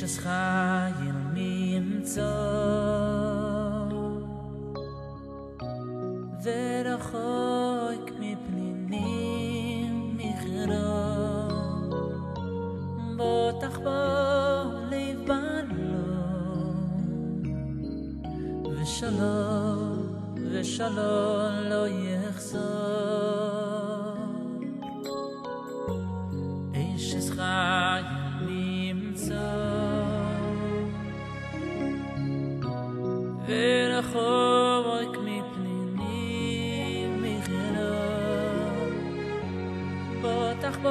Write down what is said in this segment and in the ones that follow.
Es chayil mimtzo v'rachoik mipninim michro botach bo lev balo v'shalom lo yechzor es chayil ורחוק מפנינים מחירו פותח בו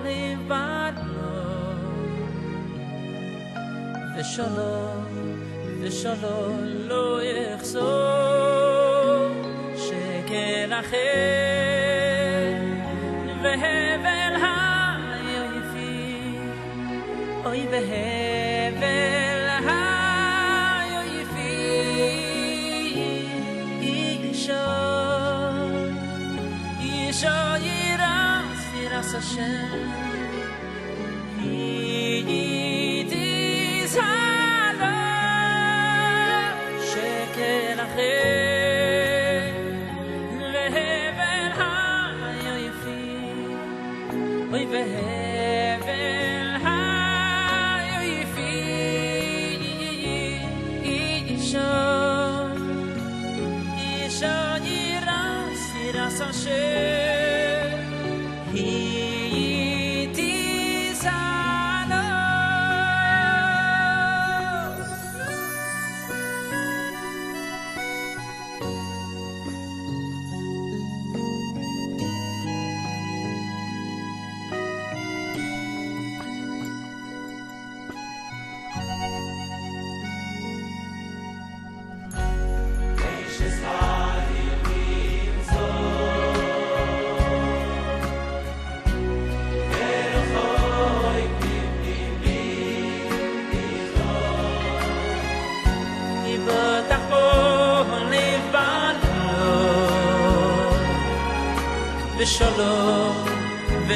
לב בלו ושלום לא יחזור שקר אחר והבל היפי אוי והבל Hashem Yidis Halal Shekel Acher Vehevel HaYoifi Oy Vehevel HaYoifi Isha Yiras Hashem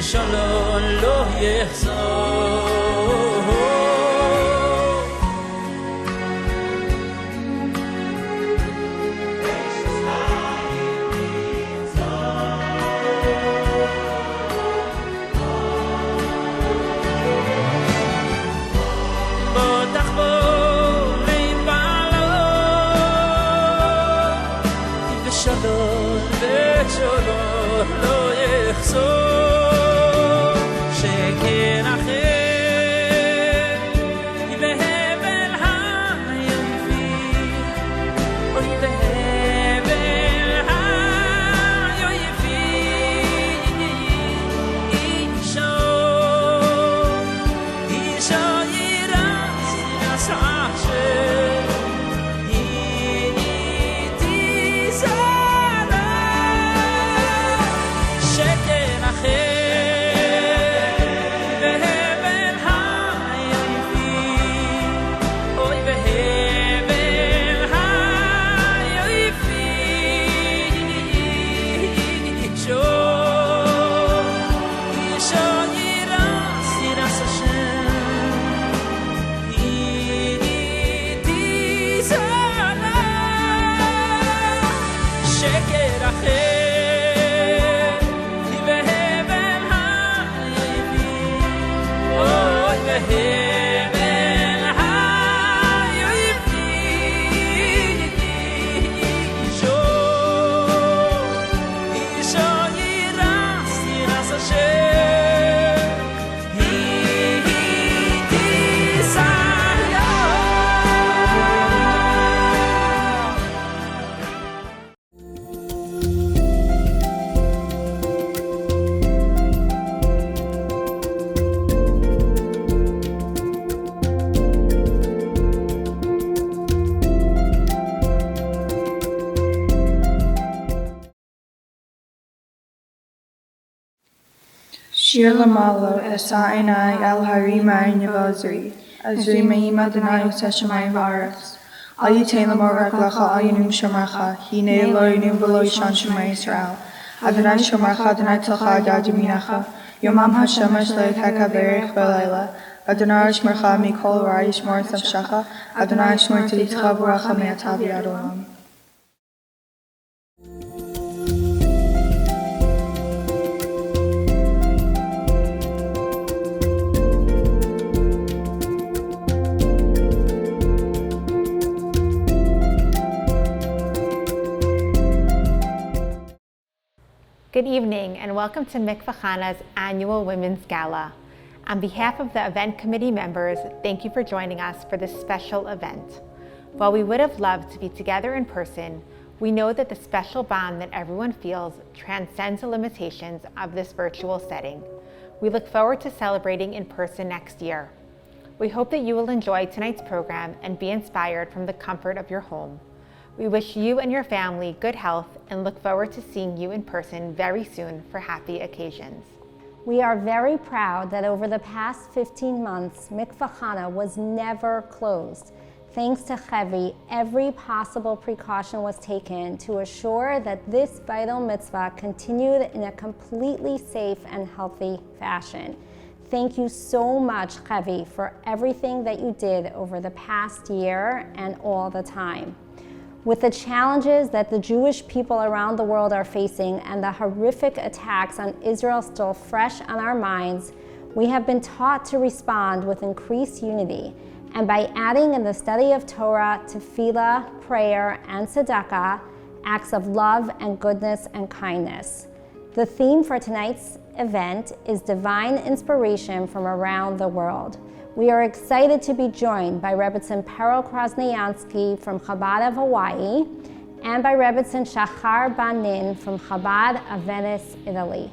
ושלום לא יחזור בוטח בו לבעלו ושלום לא יחזור שקר אחר בהבל היופי אוי בהבל היופי אישו ירס השם Shir lamalo esa enai el harimai nevazri, azri meima denai seshamai varas. Ayitain lamor aglacha ayinum shamacha, hine loinum velo shan shemai Israel. Adonai shamacha, Adonai tzalcha yadiminacha, Yomam Hashem Eshlei Kakaberich Belayla, Adonai shmercha mikol ra yishmor safshacha, Adonai shmor tziditcha v'racha me'atav yad olam. Good evening and welcome to Mikvah Chana's annual Women's Gala. On behalf of the event committee members, thank you for joining us for this special event. While we would have loved to be together in person, we know that the special bond that everyone feels transcends the limitations of this virtual setting. We look forward to celebrating in person next year. We hope that you will enjoy tonight's program and be inspired from the comfort of your home. We wish you and your family good health and look forward to seeing you in person very soon for happy occasions. We are very proud that over the past 15 months, Mikvah Chana was never closed. Thanks to Chevi, every possible precaution was taken to assure that this vital mitzvah continued in a completely safe and healthy fashion. Thank you so much, Chevi, for everything that you did over the past year and all the time. With the challenges that the Jewish people around the world are facing and the horrific attacks on Israel still fresh on our minds, we have been taught to respond with increased unity. And by adding in the study of Torah, tefillah, prayer, and tzedakah, acts of love and goodness and kindness. The theme for tonight's event is divine inspiration from around the world. We are excited to be joined by Rebbetzin Pero Krasnyansky from Chabad of Hawaii and by Rebbetzin Shachar Banin from Chabad of Venice, Italy.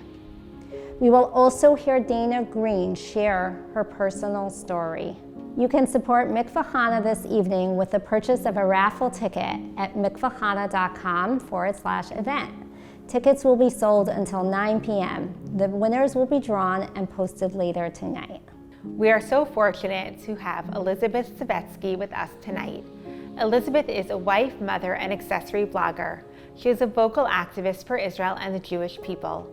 We will also hear Dana Green share her personal story. You can support Mikvah Chana this evening with the purchase of a raffle ticket at mikvahchana.com/event. Tickets will be sold until 9 p.m. The winners will be drawn and posted later tonight. We are so fortunate to have Elizabeth Savetsky with us tonight. Elizabeth is a wife, mother, and accessory blogger. She is a vocal activist for Israel and the Jewish people.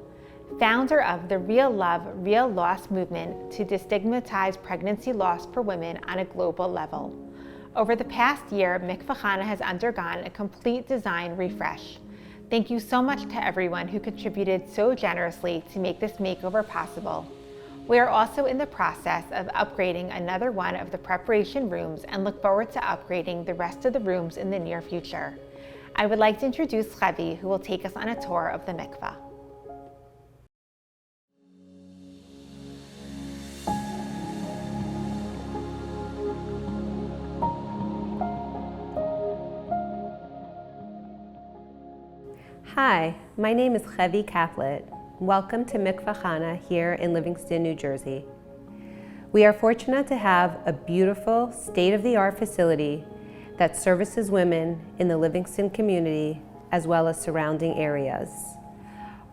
Founder of the Real Love, Real Loss movement to destigmatize pregnancy loss for women on a global level. Over the past year, Mikvah Chana has undergone a complete design refresh. Thank you so much to everyone who contributed so generously to make this makeover possible. We are also in the process of upgrading another one of the preparation rooms and look forward to upgrading the rest of the rooms in the near future. I would like to introduce Chevi, who will take us on a tour of the mikvah. Hi, my name is Chevi Kaplet. Welcome to Mikvah Chana here in Livingston, New Jersey. We are fortunate to have a beautiful, state-of-the-art facility that services women in the Livingston community as well as surrounding areas.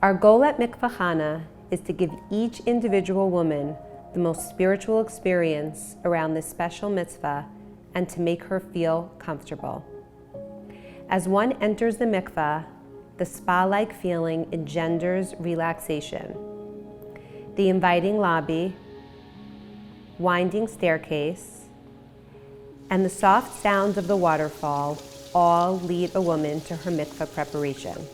Our goal at Mikvah Chana is to give each individual woman the most spiritual experience around this special mitzvah and to make her feel comfortable. As one enters the mikvah, the spa-like feeling engenders relaxation. The inviting lobby, winding staircase, and the soft sounds of the waterfall all lead a woman to her mikvah preparation.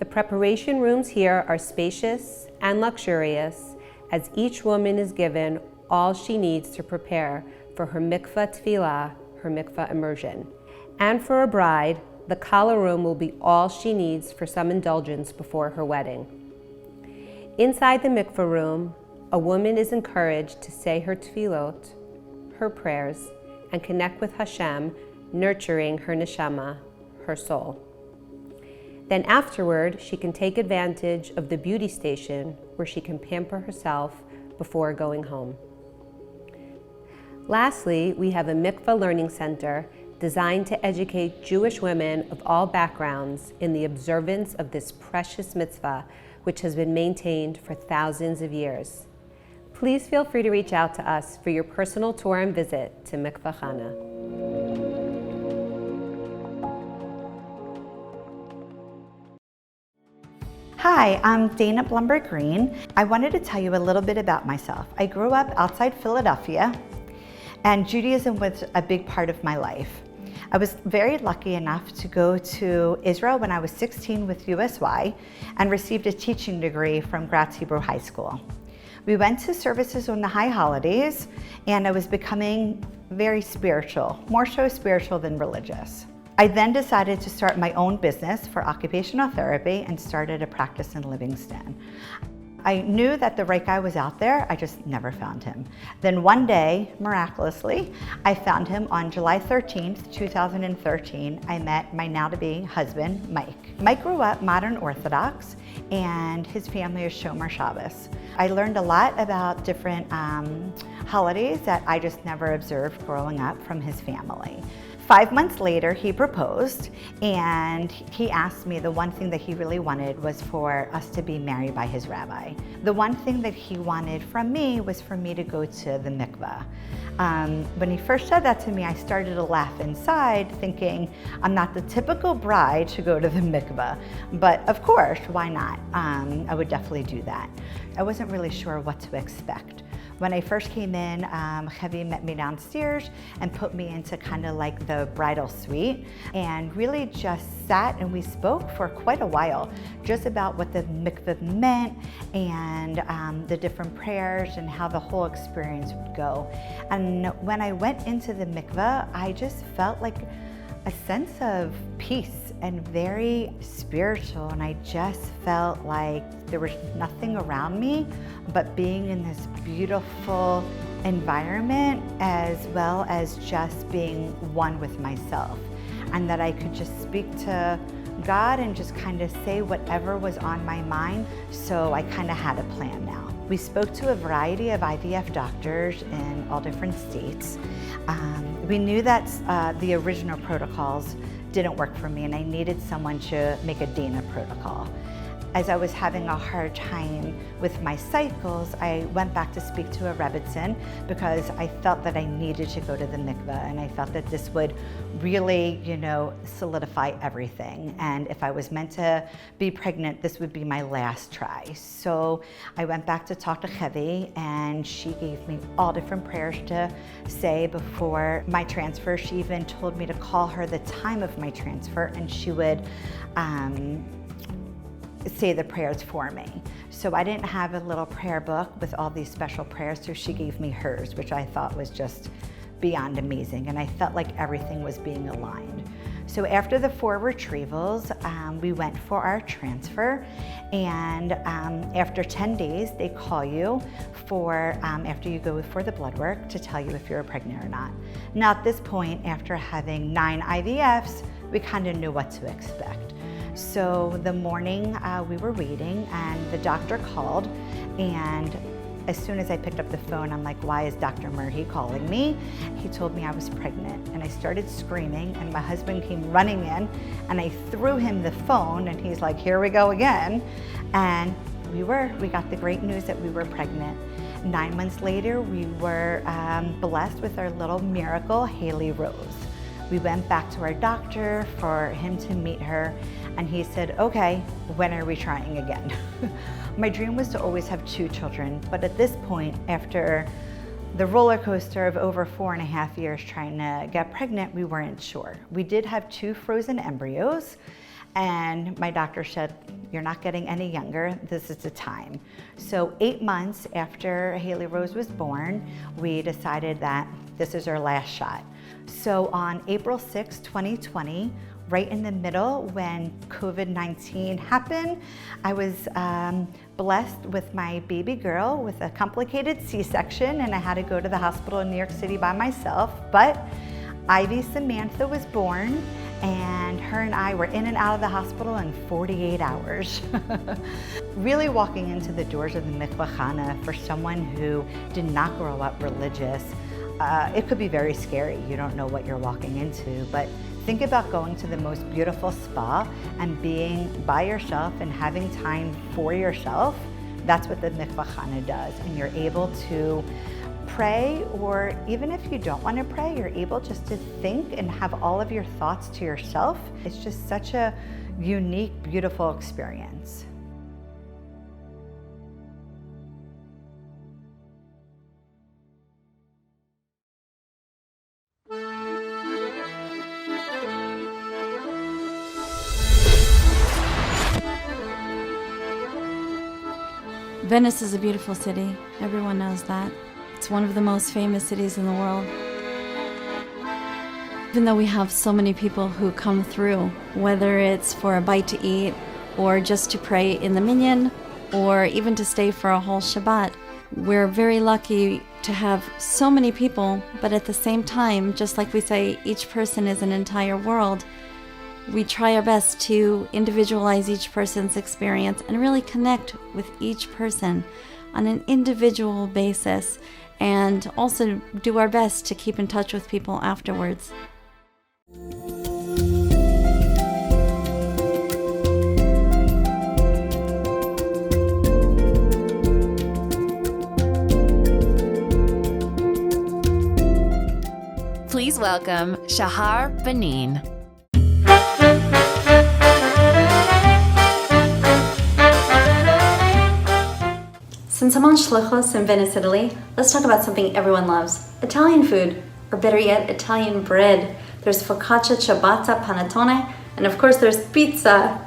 The preparation rooms here are spacious and luxurious as each woman is given all she needs to prepare for her mikvah tefillah, her mikvah immersion. And for a bride, the kala room will be all she needs for some indulgence before her wedding. Inside the mikvah room, a woman is encouraged to say her tefillot, her prayers, and connect with Hashem, nurturing her neshama, her soul. Then afterward, she can take advantage of the beauty station where she can pamper herself before going home. Lastly, we have a mikvah learning center designed to educate Jewish women of all backgrounds in the observance of this precious mitzvah, which has been maintained for thousands of years. please feel free to reach out to us for your personal tour and visit to Mikvah Chana. Hi, I'm Dana Blumberg-Green. I wanted to tell you a little bit about myself. I grew up outside Philadelphia, and Judaism was a big part of my life. I was very lucky enough to go to Israel when I was 16 with USY and received a teaching degree from Gratz Hebrew High School. We went to services on the high holidays, and I was becoming very spiritual, more so spiritual than religious. I then decided to start my own business for occupational therapy and started a practice in Livingston. I knew that the right guy was out there, I just never found him. Then one day, miraculously, I found him on July 13th, 2013. I met my now-to-be husband, Mike. Mike grew up modern Orthodox, and his family is Shomer Shabbos. I learned a lot about different holidays that I just never observed growing up from his family. 5 months later, he proposed, and he asked me the one thing that he really wanted was for us to be married by his rabbi. The one thing that he wanted from me was for me to go to the mikvah. When he first said that to me, I started to laugh inside, thinking I'm not the typical bride to go to the mikvah, but of course, why not? I would definitely do that. I wasn't really sure what to expect. When I first came in, Hevi met me downstairs and put me into kind of like the bridal suite, and really just sat and we spoke for quite a while just about what the mikvah meant and the different prayers and how the whole experience would go. And when I went into the mikvah, I just felt like a sense of peace and very spiritual, and I just felt like there was nothing around me but being in this beautiful environment, as well as just being one with myself, and that I could just speak to God and just kind of say whatever was on my mind. So I kind of had a plan now. We spoke to a variety of IVF doctors in all different states. We knew that the original protocols didn't work for me, and I needed someone to make a Dana protocol. As I was having a hard time with my cycles, I went back to speak to a Rebbitzin because I felt that I needed to go to the mikveh, and I felt that this would really, solidify everything. And if I was meant to be pregnant, this would be my last try. So I went back to talk to Hevi, and she gave me all different prayers to say before my transfer. She even told me to call her the time of my transfer, and she would say the prayers for me. So I didn't have a little prayer book with all these special prayers, so she gave me hers, which I thought was just beyond amazing, and I felt like everything was being aligned. So after the 4 retrievals, we went for our transfer, and after 10 days, they call you for, after you go for the blood work, to tell you if you're pregnant or not. Now at this point, after having 9 IVFs, we kind of knew what to expect. So the morning we were waiting, and the doctor called, and as soon as I picked up the phone, I'm like, why is Dr. Murray calling me? He told me I was pregnant, and I started screaming, and my husband came running in, and I threw him the phone, and he's like, here we go again. And we got the great news that we were pregnant. 9 months later, we were blessed with our little miracle, Haley Rose. We went back to our doctor for him to meet her, and he said, okay, when are we trying again? My dream was to always have 2 children, but at this point, after the roller coaster of over 4.5 years trying to get pregnant, we weren't sure. We did have 2 frozen embryos, and my doctor said, you're not getting any younger, this is the time. So 8 months after Haley Rose was born, we decided that this is our last shot. So on April 6, 2020, right in the middle when COVID-19 happened, I was blessed with my baby girl with a complicated C-section, and I had to go to the hospital in New York City by myself. But Ivy Samantha was born, and her and I were in and out of the hospital in 48 hours. Really walking into the doors of the Mikvah Chana for someone who did not grow up religious, it could be very scary. You don't know what you're walking into, but think about going to the most beautiful spa and being by yourself and having time for yourself That's what the Mikvah Chana does. And you're able to pray, or even if you don't want to pray, you're able just to think and have all of your thoughts to yourself. It's just such a unique, beautiful experience. Venice is a beautiful city. Everyone knows that. It's one of the most famous cities in the world. Even though we have so many people who come through, whether it's for a bite to eat, or just to pray in the minyan, or even to stay for a whole Shabbat, we're very lucky to have so many people, but at the same time, just like we say, each person is an entire world. We try our best to individualize each person's experience and really connect with each person on an individual basis, and also do our best to keep in touch with people afterwards. Please welcome Shahar Benin. Since I'm on Shlichus in Venice, Italy, let's talk about something everyone loves. Italian food, or better yet, Italian bread. There's focaccia, ciabatta, panettone, and of course there's pizza.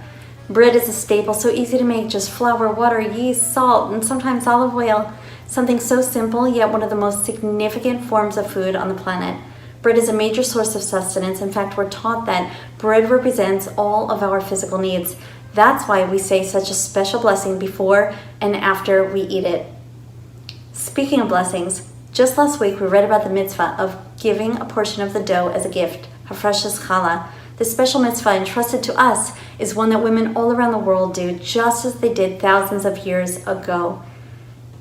Bread is a staple, so easy to make, just flour, water, yeast, salt, and sometimes olive oil. Something so simple, yet one of the most significant forms of food on the planet. Bread is a major source of sustenance. In fact, we're taught that bread represents all of our physical needs. That's why we say such a special blessing before and after we eat it. Speaking of blessings, just last week we read about the mitzvah of giving a portion of the dough as a gift, hafrashas challah. This special mitzvah entrusted to us is one that women all around the world do, just as they did thousands of years ago.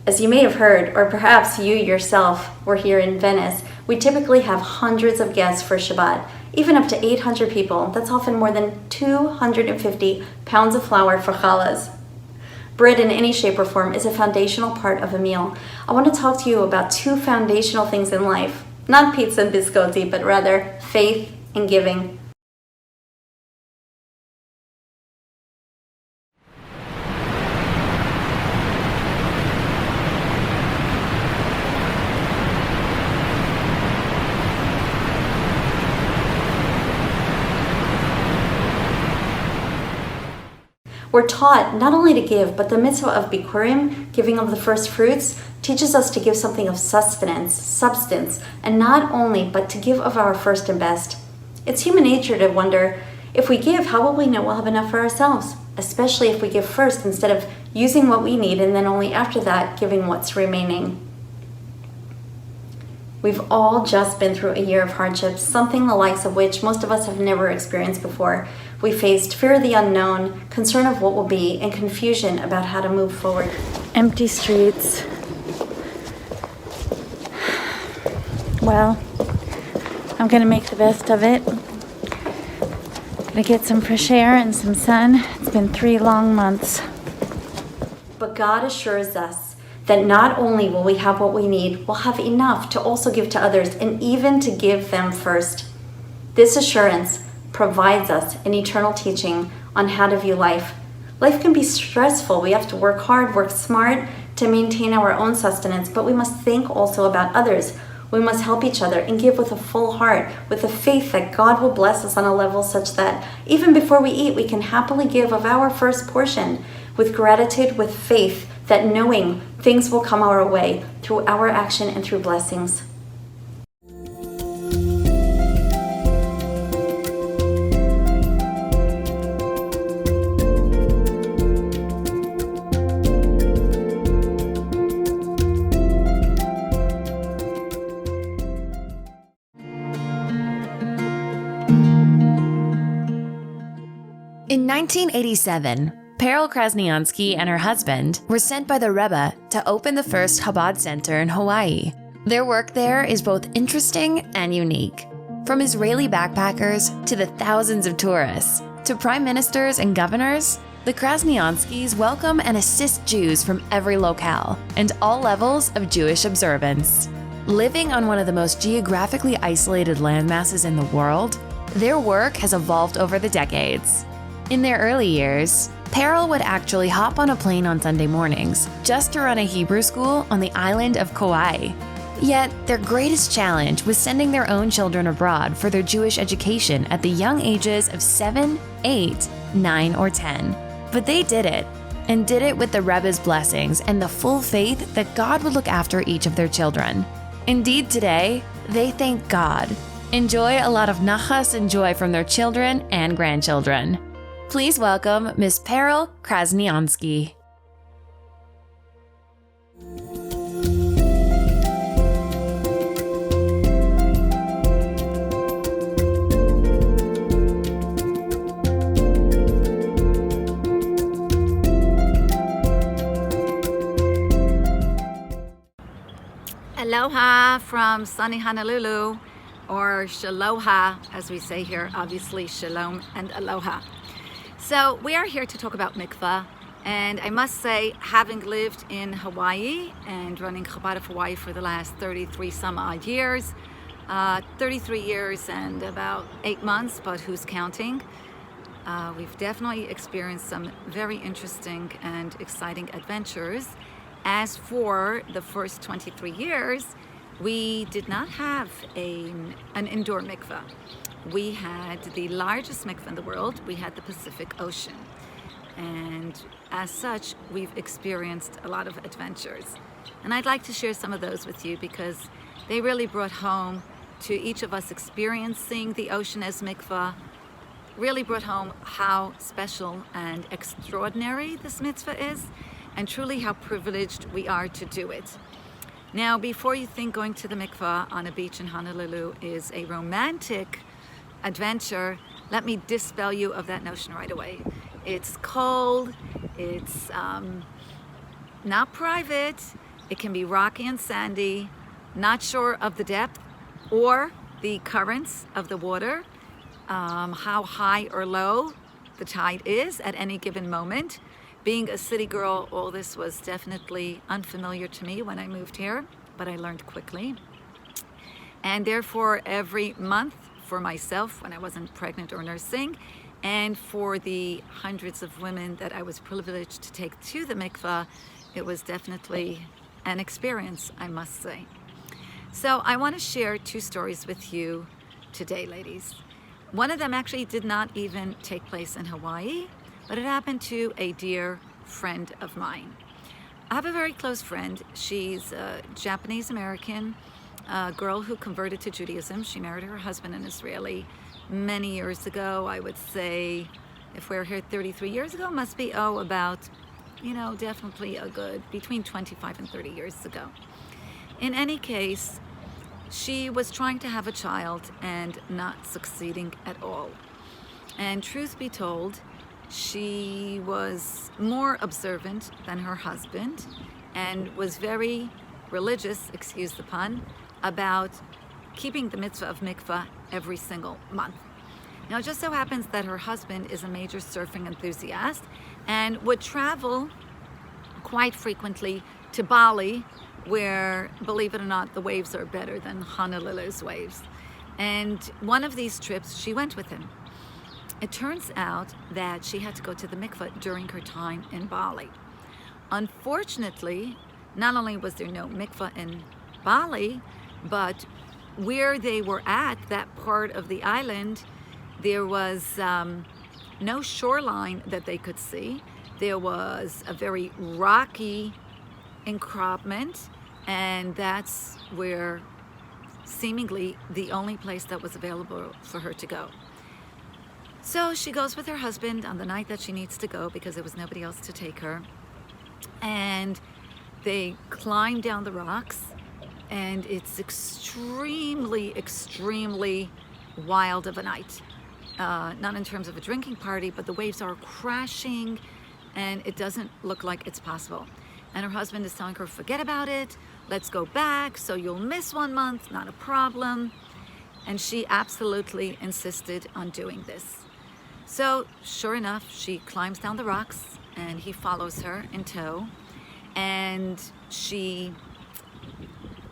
As you may have heard, or perhaps you yourself were here in Venice, we typically have hundreds of guests for Shabbat, even up to 800 people. That's often more than 250 pounds of flour for challahs. Bread in any shape or form is a foundational part of a meal. I want to talk to you about two foundational things in life. Not pizza and biscotti, but rather faith and giving. We're taught not only to give, but the mitzvah of bikurim, giving of the first fruits, teaches us to give something of sustenance, substance, and not only, but to give of our first and best. It's human nature to wonder, if we give, how will we know we'll have enough for ourselves? Especially if we give first instead of using what we need and then only after that giving what's remaining. We've all just been through a year of hardships, something the likes of which most of us have never experienced before. We faced fear of the unknown, concern of what will be, and confusion about how to move forward. Empty streets. Well, I'm gonna make the best of it. Gonna get some fresh air and some sun. It's been 3 long months. But God assures us that not only will we have what we need, we'll have enough to also give to others and even to give them first. This assurance provides us an eternal teaching on how to view life. Life can be stressful. We have to work hard, work smart to maintain our own sustenance, but we must think also about others. We must help each other and give with a full heart, with the faith that God will bless us on a level such that even before we eat, we can happily give of our first portion, with gratitude, with faith that knowing things will come our way through our action and through blessings. In 1987, Peril Krasniansky and her husband were sent by the Rebbe to open the first Chabad center in Hawaii. Their work there is both interesting and unique. From Israeli backpackers to the thousands of tourists, to prime ministers and governors, The Krasnianskys welcome and assist Jews from every locale and all levels of Jewish observance. Living on one of the most geographically isolated landmasses in the world, their work has evolved over the decades. In their early years, Peril would actually hop on a plane on Sunday mornings just to run a Hebrew school on the island of Kauai. Yet, their greatest challenge was sending their own children abroad for their Jewish education at the young ages of 7, 8, 9, or 10. But they did it, and did it with the Rebbe's blessings and the full faith that God would look after each of their children. Indeed, today, they thank God. Enjoy a lot of nachas and joy from their children and grandchildren. Please welcome Miss Peril Krasniansky. Aloha from sunny Honolulu, or Shaloha, as we say here, obviously shalom and aloha. So we are here to talk about mikvah, and I must say, having lived in Hawaii and running Chabad of Hawaii for the last 33 some odd years, 33 years and about 8 months, but who's counting? We've definitely experienced some very interesting and exciting adventures. As for the first 23 years, we did not have an indoor mikvah. We had the largest mikvah in the world. We had the Pacific Ocean. And as such, we've experienced a lot of adventures. And I'd like to share some of those with you because they really brought home to each of us experiencing the ocean as mikvah, really brought home how special and extraordinary this mitzvah is, and truly how privileged we are to do it. Now, before you think going to the mikvah on a beach in Honolulu is a romantic adventure, let me dispel you of that notion right away. It's cold, it's not private, it can be rocky and sandy, not sure of the depth or the currents of the water, how high or low the tide is at any given moment. Being a city girl, all this was definitely unfamiliar to me when I moved here, but I learned quickly. And therefore, every month for myself, when I wasn't pregnant or nursing, and for the hundreds of women that I was privileged to take to the mikvah, it was definitely an experience, I must say. So I want to share 2 stories with you today, ladies. One of them actually did not even take place in Hawaii, but it happened to a dear friend of mine. I have a very close friend. She's a Japanese American girl who converted to Judaism. She married her husband, an Israeli, many years ago. I would say, if we're here 33 years ago, must be, about, definitely a good, between 25 and 30 years ago. In any case, she was trying to have a child and not succeeding at all. And truth be told, she was more observant than her husband and was very religious, excuse the pun, about keeping the mitzvah of mikvah every single month. Now, it just so happens that her husband is a major surfing enthusiast and would travel quite frequently to Bali, where, believe it or not, the waves are better than Honolulu's waves. And one of these trips, she went with him. It turns out that she had to go to the mikveh during her time in Bali. Unfortunately, not only was there no mikveh in Bali, but where they were at, that part of the island, there was no shoreline that they could see. There was a very rocky encroachment, and that's where seemingly the only place that was available for her to go. So she goes with her husband on the night that she needs to go because there was nobody else to take her. And they climb down the rocks, and it's extremely, extremely wild of a night. Not in terms of a drinking party, but the waves are crashing and it doesn't look like it's possible. And her husband is telling her, forget about it, let's go back, so you'll miss 1 month, not a problem. And she absolutely insisted on doing this. So sure enough, she climbs down the rocks and he follows her in tow, and she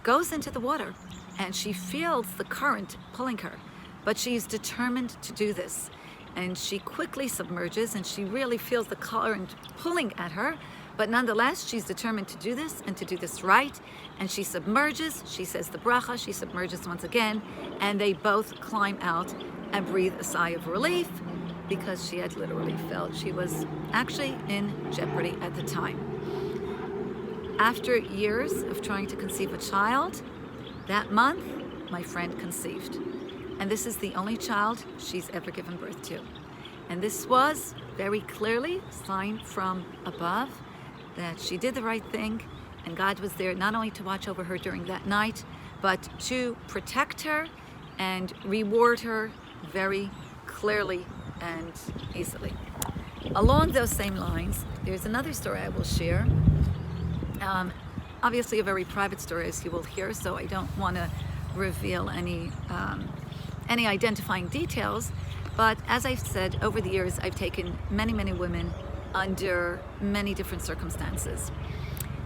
goes into the water and she feels the current pulling her, but she's determined to do this. And she quickly submerges and she really feels the current pulling at her, but nonetheless, she's determined to do this and to do this right. And she submerges, she says the bracha, she submerges once again, and they both climb out and breathe a sigh of relief, because she had literally felt she was actually in jeopardy at the time. After years of trying to conceive a child, that month, my friend conceived. And this is the only child she's ever given birth to. And this was very clearly a sign from above that she did the right thing, and God was there not only to watch over her during that night, but to protect her and reward her very clearly and easily. Along those same lines, there's another story I will share. Obviously a very private story, as you will hear, so I don't want to reveal any identifying details. But as I've said, over the years, I've taken many, many women under many different circumstances.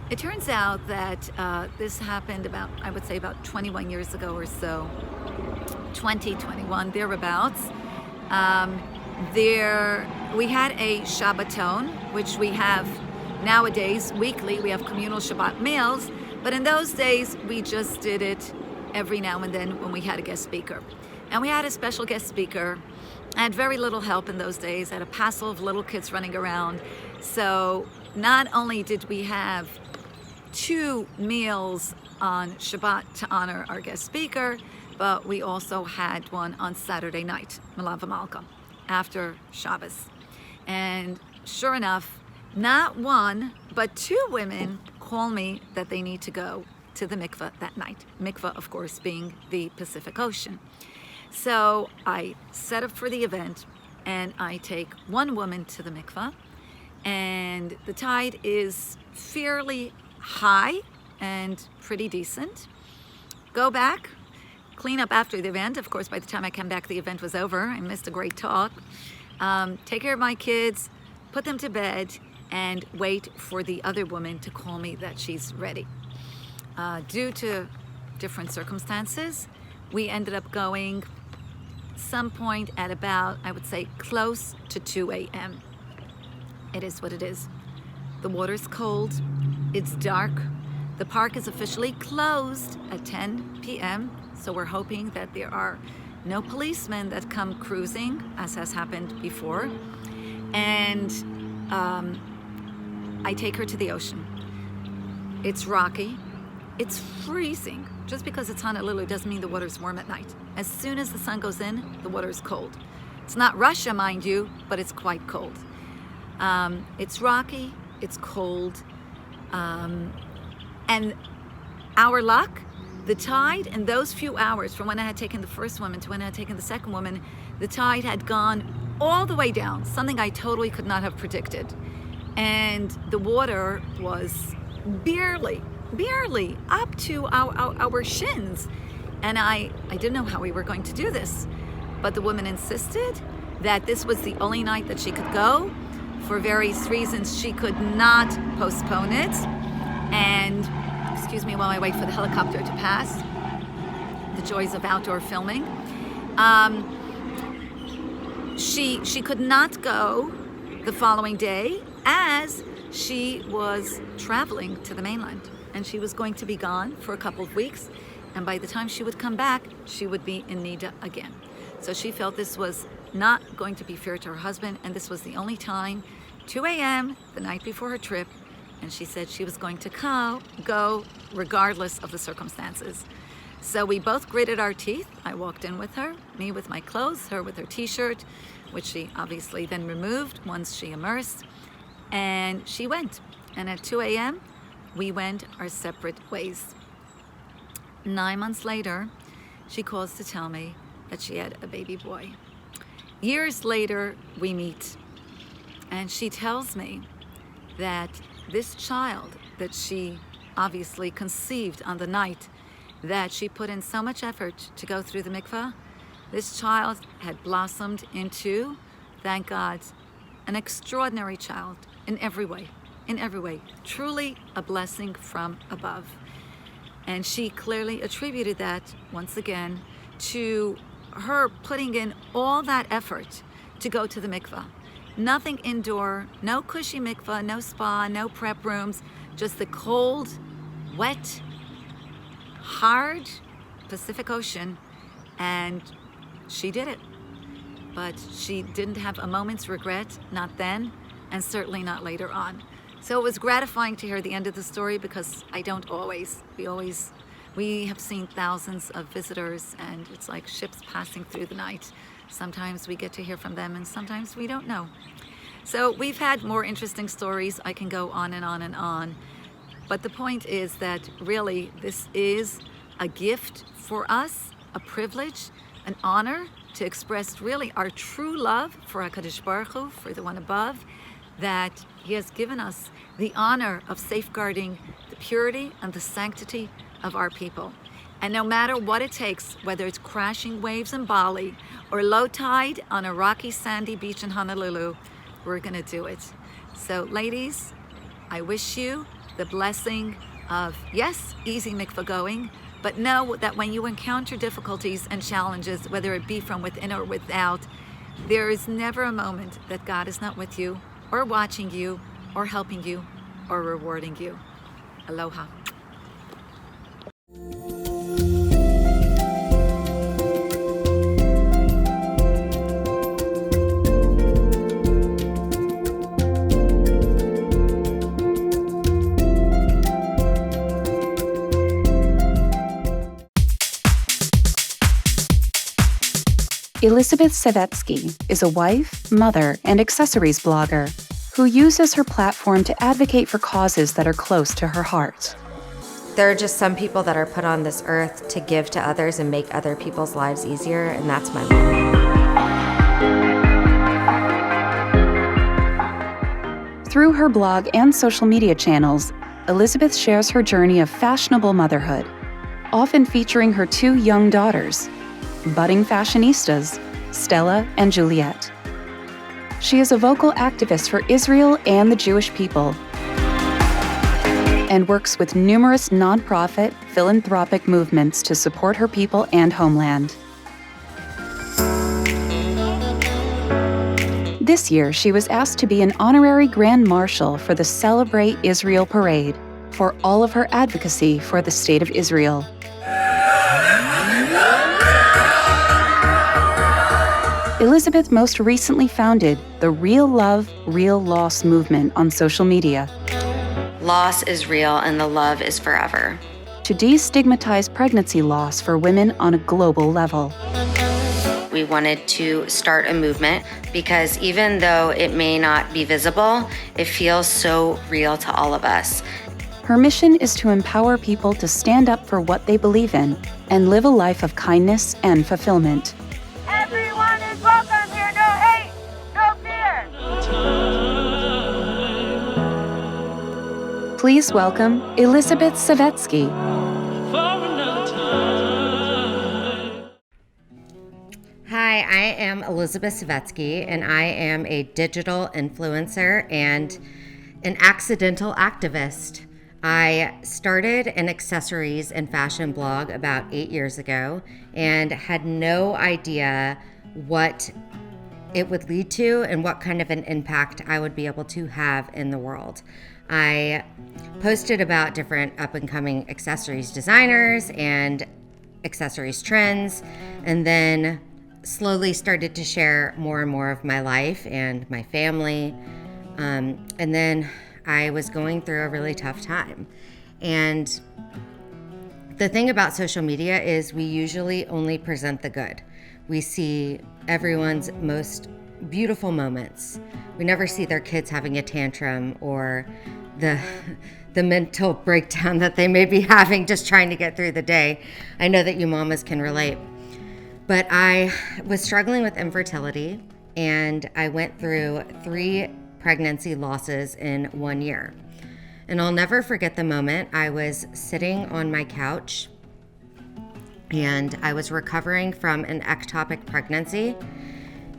It turns out that this happened about, I would say about 21 years ago or so, 2021, thereabouts. We had a Shabbaton, which we have nowadays weekly. We have communal Shabbat meals, but in those days we just did it every now and then when we had a guest speaker. And we had a special guest speaker and very little help in those days. I had a passel of little kids running around. So not only did we have 2 meals on Shabbat to honor our guest speaker, but we also had one on Saturday night, Malav Malka, after Shabbos. And sure enough, not one, but 2 women call me that they need to go to the mikvah that night. Mikvah, of course, being the Pacific Ocean. So I set up for the event and I take one woman to the mikvah, and the tide is fairly high and pretty decent. Go back, clean up after the event. Of course, by the time I come back, the event was over. I missed a great talk. Take care of my kids, put them to bed, and wait for the other woman to call me that she's ready. Due to different circumstances, we ended up going some point at about, I would say, close to 2 a.m. It is what it is. The water's cold, it's dark. The park is officially closed at 10 p.m., so we're hoping that there are no policemen that come cruising, as has happened before. And I take her to the ocean. It's rocky, it's freezing. Just because it's Honolulu doesn't mean the water's warm at night. As soon as the sun goes in, the water's cold. It's not Russia, mind you, but it's quite cold. It's rocky, it's cold, and our luck, the tide in those few hours from when I had taken the first woman to when I had taken the second woman, the tide had gone all the way down, something I totally could not have predicted. And the water was barely up to our shins. And I didn't know how we were going to do this. But the woman insisted that this was the only night that she could go. For various reasons, she could not postpone it. And, excuse me while I wait for the helicopter to pass, the joys of outdoor filming. She could not go the following day, as she was traveling to the mainland, and she was going to be gone for a couple of weeks, and by the time she would come back, she would be in Nida again. So she felt this was not going to be fair to her husband, and this was the only time, 2 a.m., the night before her trip, and she said she was going to go regardless of the circumstances. So we both gritted our teeth. I walked in with her, me with my clothes, her with her t-shirt, which she obviously then removed once she immersed, and she went. And at 2 a.m., we went our separate ways. 9 months later, she calls to tell me that she had a baby boy. Years later, we meet, and she tells me that this child that she obviously conceived on the night that she put in so much effort to go through the mikvah, this child had blossomed into thank God, an extraordinary child in every way, truly a blessing from above. And she clearly attributed that, once again, to her putting in all that effort to go to the mikvah. Nothing indoor, no cushy mikvah, no spa, no prep rooms, just the cold, wet, hard Pacific Ocean, and she did it. But she didn't have a moment's regret, not then, and certainly not later on. So it was gratifying to hear the end of the story, because I don't always. We have seen thousands of visitors, and it's like ships passing through the night. Sometimes we get to hear from them, and sometimes we don't know. So we've had more interesting stories. I can go on and on and on. But the point is that really this is a gift for us, a privilege, an honor to express really our true love for HaKadosh Baruch Hu, for the one above, that He has given us the honor of safeguarding the purity and the sanctity of our people. And no matter what it takes, whether it's crashing waves in Bali or low tide on a rocky sandy beach in Honolulu, we're gonna do it. So ladies, I wish you the blessing of, yes, easy mikvah going, but know that when you encounter difficulties and challenges, whether it be from within or without, there is never a moment that God is not with you, or watching you, or helping you, or rewarding you. Aloha. Elizabeth Savetsky is a wife, mother, and accessories blogger who uses her platform to advocate for causes that are close to her heart. There are just some people that are put on this earth to give to others and make other people's lives easier, and that's my mom. Through her blog and social media channels, Elizabeth shares her journey of fashionable motherhood, often featuring her 2 young daughters, budding fashionistas, Stella and Juliet. She is a vocal activist for Israel and the Jewish people, and works with numerous nonprofit, philanthropic movements to support her people and homeland. This year, she was asked to be an honorary Grand Marshal for the Celebrate Israel Parade for all of her advocacy for the State of Israel. Elizabeth most recently founded the Real Love, Real Loss movement on social media. Loss is real and the love is forever. To destigmatize pregnancy loss for women on a global level. We wanted to start a movement because even though it may not be visible, it feels so real to all of us. Her mission is to empower people to stand up for what they believe in and live a life of kindness and fulfillment. Everyone is welcome here, no hate, no fear. Please welcome Elizabeth Savetsky. Hi, I am Elizabeth Savetsky, and I am a digital influencer and an accidental activist. I started an accessories and fashion blog about 8 years ago and had no idea what it would lead to and what kind of an impact I would be able to have in the world. I posted about different up-and-coming accessories designers and accessories trends, and then slowly started to share more and more of my life and my family. And then I was going through a really tough time. And the thing about social media is we usually only present the good. We see everyone's most beautiful moments. We never see their kids having a tantrum or the mental breakdown that they may be having just trying to get through the day. I know that you mamas can relate. But I was struggling with infertility, and I went through 3 pregnancy losses in 1 year. And I'll never forget the moment I was sitting on my couch and I was recovering from an ectopic pregnancy,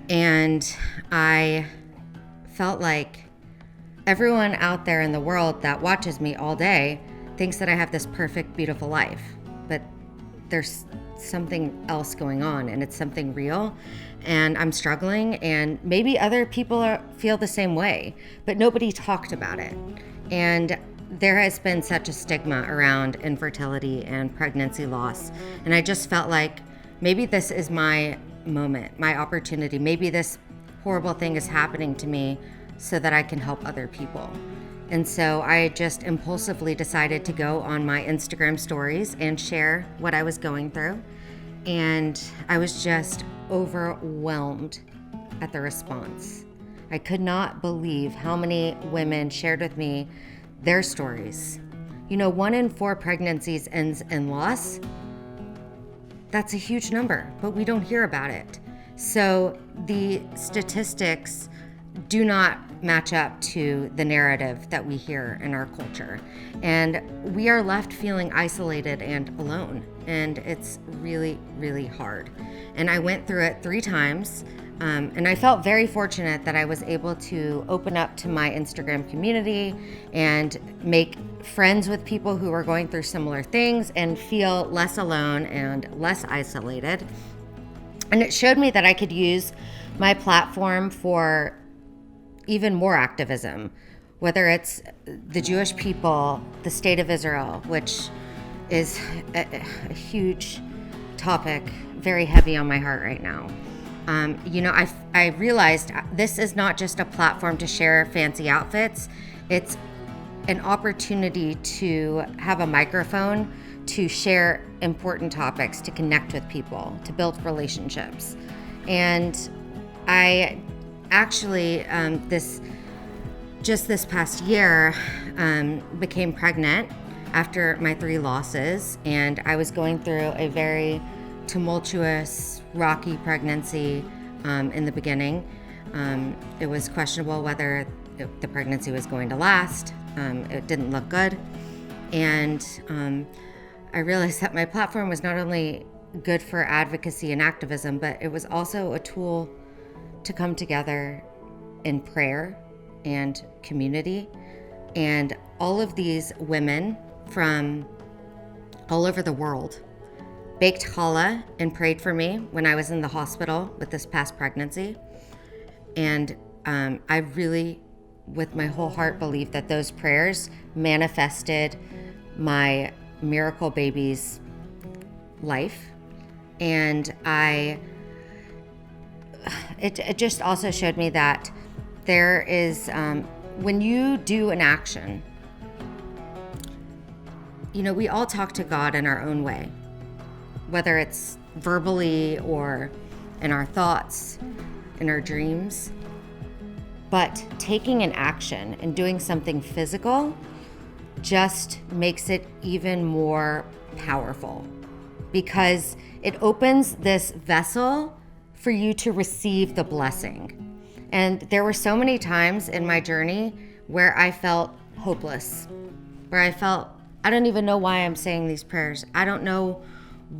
And I felt like everyone out there in the world that watches me all day thinks that I have this perfect, beautiful life. But there's something else going on, and it's something real. And I'm struggling, and maybe other people feel the same way, but nobody talked about it. And there has been such a stigma around infertility and pregnancy loss. And I just felt like maybe this is my moment, my opportunity. Maybe this horrible thing is happening to me so that I can help other people. And so I just impulsively decided to go on my Instagram stories and share what I was going through. And I was just overwhelmed at the response. I could not believe how many women shared with me their stories. 1 in 4 pregnancies ends in loss. That's a huge number, but we don't hear about it. So the statistics do not match up to the narrative that we hear in our culture. And we are left feeling isolated and alone. And it's really, really hard. And I went through it 3 times. And I felt very fortunate that I was able to open up to my Instagram community and make friends with people who were going through similar things and feel less alone and less isolated. And it showed me that I could use my platform for even more activism, whether it's the Jewish people, the state of Israel, which is a huge topic, very heavy on my heart right now. I realized this is not just a platform to share fancy outfits. It's an opportunity to have a microphone to share important topics, to connect with people, to build relationships. And I actually, this past year, became pregnant after my 3 losses, and I was going through a very tumultuous, rocky pregnancy in the beginning. It was questionable whether the pregnancy was going to last. It didn't look good. And I realized that my platform was not only good for advocacy and activism, but it was also a tool to come together in prayer and community. And all of these women from all over the world baked challah and prayed for me when I was in the hospital with this past pregnancy. And I really, with my whole heart, believe that those prayers manifested my miracle baby's life. And it just also showed me that there is, when you do an action, we all talk to God in our own way, whether it's verbally or in our thoughts, in our dreams. But taking an action and doing something physical just makes it even more powerful, because it opens this vessel for you to receive the blessing. And there were so many times in my journey where I felt hopeless, where I felt, I don't even know why I'm saying these prayers. I don't know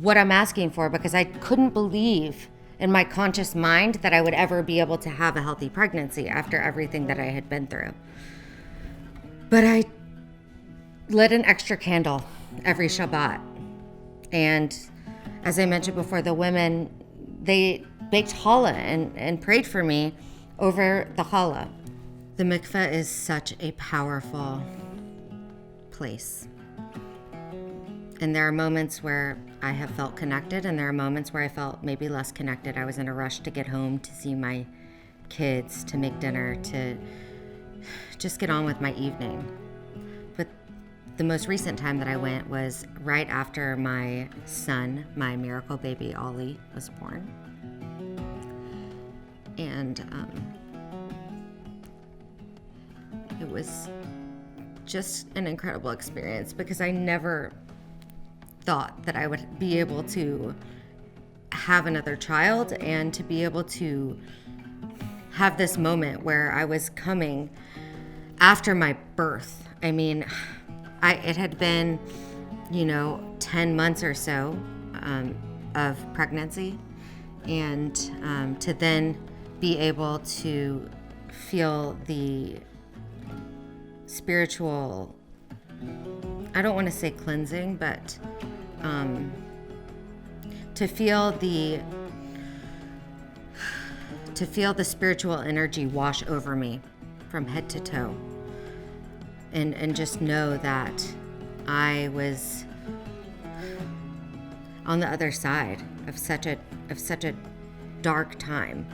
what I'm asking for, because I couldn't believe in my conscious mind that I would ever be able to have a healthy pregnancy after everything that I had been through. But I lit an extra candle every Shabbat. And as I mentioned before, the women, they baked challah and prayed for me over the challah. The mikveh is such a powerful place. And there are moments where I have felt connected, and there are moments where I felt maybe less connected. I was in a rush to get home, to see my kids, to make dinner, to just get on with my evening. But the most recent time that I went was right after my son, my miracle baby Ollie, was born. And it was just an incredible experience, because I never thought that I would be able to have another child and to be able to have this moment where I was coming after my birth. I mean, it had been, 10 months or so of pregnancy, and to then be able to feel the spiritual, I don't want to say cleansing, but to feel the spiritual energy wash over me from head to toe, and just know that I was on the other side of such a dark time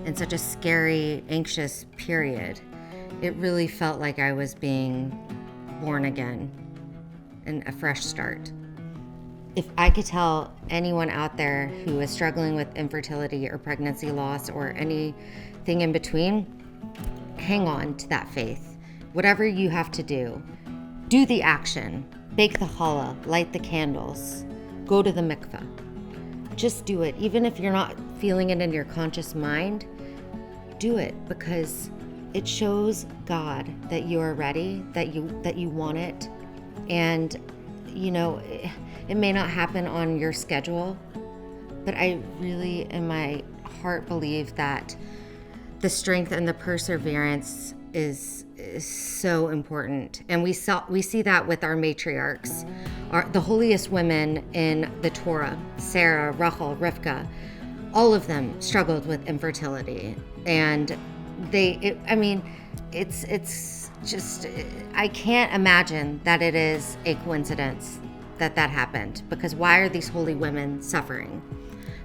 and such a scary, anxious period. It really felt like I was being born again and a fresh start. If I could tell anyone out there who is struggling with infertility or pregnancy loss or anything in between, hang on to that faith. Whatever you have to do the action. Bake the challah, light the candles, go to the mikvah. Just do it. Even if you're not feeling it in your conscious mind, do it, because it shows God that you are ready, that you want it. And it may not happen on your schedule, but I really in my heart believe that the strength and the perseverance is so important. And we see that with our matriarchs, the holiest women in the Torah, Sarah, Rachel, Rivka. All of them struggled with infertility, and it's just, I can't imagine that it is a coincidence that happened, because why are these holy women suffering?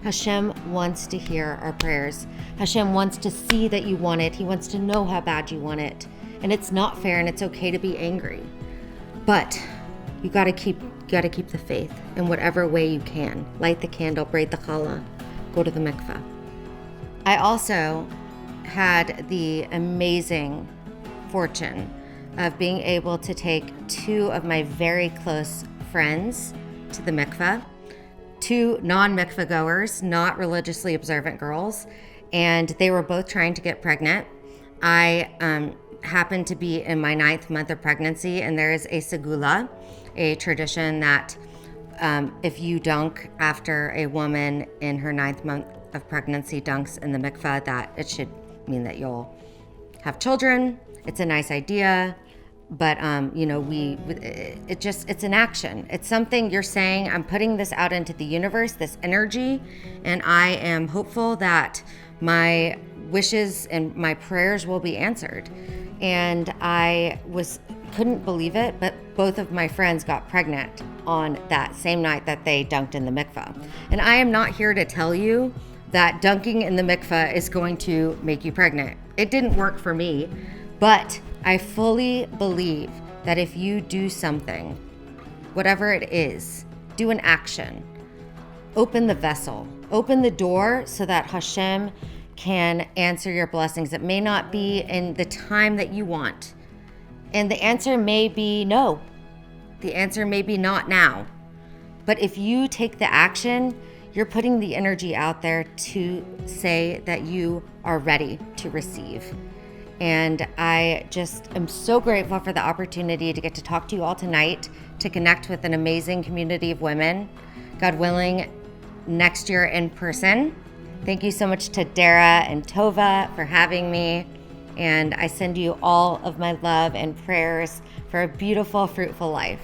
Hashem wants to hear our prayers. Hashem wants to see that you want it. He wants to know how bad you want it. And it's not fair, and it's okay to be angry. But you gotta keep the faith in whatever way you can. Light the candle, braid the challah, go to the mikvah. I also had the amazing fortune of being able to take two of my very close friends to the mikvah, two non-mikvah goers, not religiously observant girls, and they were both trying to get pregnant. I happened to be in my 9th month of pregnancy, and there is a segula, a tradition that if you dunk after a woman in her 9th month of pregnancy dunks in the mikvah, that it should mean that you'll have children. It's a nice idea, but it's an action. It's something you're saying, I'm putting this out into the universe, this energy, and I am hopeful that my wishes and my prayers will be answered. And I couldn't believe it, but both of my friends got pregnant on that same night that they dunked in the mikvah. And I am not here to tell you that dunking in the mikvah is going to make you pregnant. It didn't work for me, but I fully believe that if you do something, whatever it is, do an action, open the vessel, open the door so that Hashem can answer your blessings. It may not be in the time that you want. And the answer may be no. The answer may be not now. But if you take the action, you're putting the energy out there to say that you are ready to receive. And I just am so grateful for the opportunity to get to talk to you all tonight, to connect with an amazing community of women. God willing, next year in person. Thank you so much to Dara and Tova for having me. And I send you all of my love and prayers for a beautiful, fruitful life.